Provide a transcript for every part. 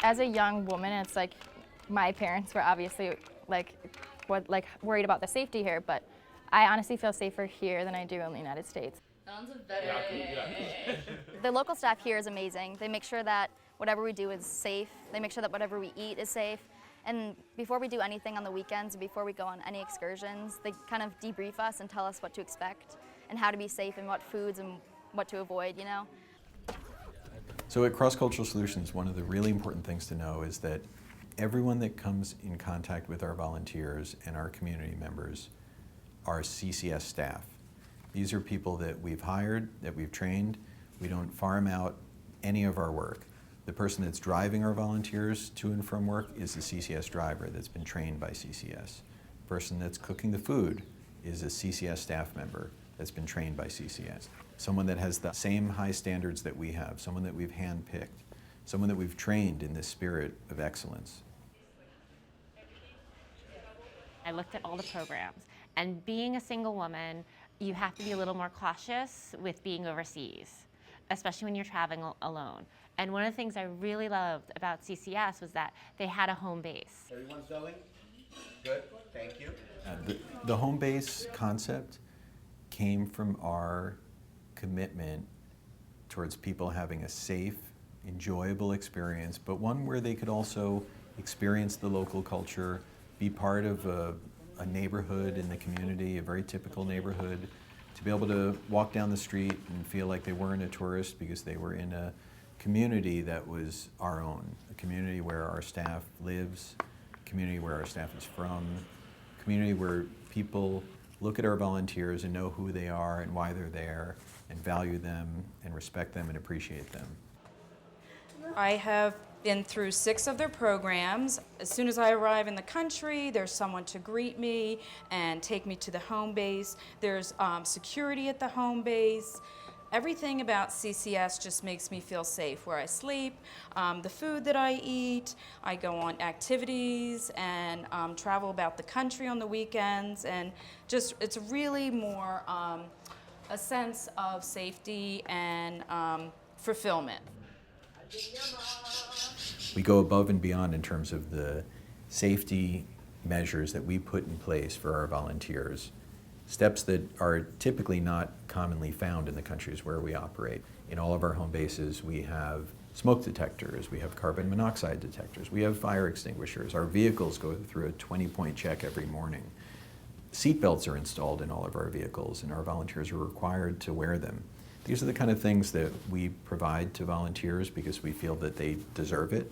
As a young woman, it's like my parents were obviously worried about the safety here, but I honestly feel safer here than I do in the United States. Sounds better. The local staff here is amazing. They make sure that whatever we do is safe. They make sure that whatever we eat is safe. And before we do anything on the weekends, before we go on any excursions, they kind of debrief us and tell us what to expect and how to be safe and what foods and what to avoid, you know? So at Cross Cultural Solutions, one of the really important things to know is that everyone that comes in contact with our volunteers and our community members are CCS staff. These are people that we've hired, that we've trained. We don't farm out any of our work. The person that's driving our volunteers to and from work is the CCS driver that's been trained by CCS. The person that's cooking the food is a CCS staff member that's been trained by CCS. Someone that has the same high standards that we have, someone that we've handpicked, someone that we've trained in this spirit of excellence. I looked at all the programs, and being a single woman, you have to be a little more cautious with being overseas, especially when you're traveling alone. And one of the things I really loved about CCS was that they had a home base. Everyone's going? Good, thank you. The home base concept came from our commitment towards people having a safe, enjoyable experience, but one where they could also experience the local culture, be part of a neighborhood in the community, a very typical neighborhood, to be able to walk down the street and feel like they weren't a tourist because they were in a community that was our own, a community where our staff lives, a community where our staff is from, a community where people look at our volunteers and know who they are and why they're there and value them and respect them and appreciate them. I have been through 6 of their programs. As soon as I arrive in the country, there's someone to greet me and take me to the home base. There's security at the home base. Everything about CCS just makes me feel safe. Where I sleep, the food that I eat, I go on activities and travel about the country on the weekends, and just it's really more a sense of safety and fulfillment. We go above and beyond in terms of the safety measures that we put in place for our volunteers. Steps that are typically not commonly found in the countries where we operate. In all of our home bases, we have smoke detectors, we have carbon monoxide detectors, we have fire extinguishers. Our vehicles go through a 20-point check every morning. Seatbelts are installed in all of our vehicles, and our volunteers are required to wear them. These are the kind of things that we provide to volunteers because we feel that they deserve it.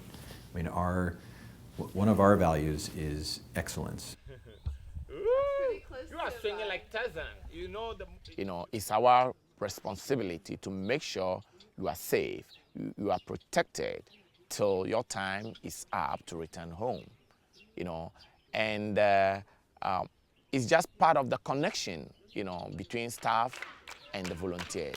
I mean, one of our values is excellence. You are swinging like Tarzan. You know, it's our responsibility to make sure you are safe, you are protected till your time is up to return home. You know, and it's just part of the connection, you know, between staff and the volunteers.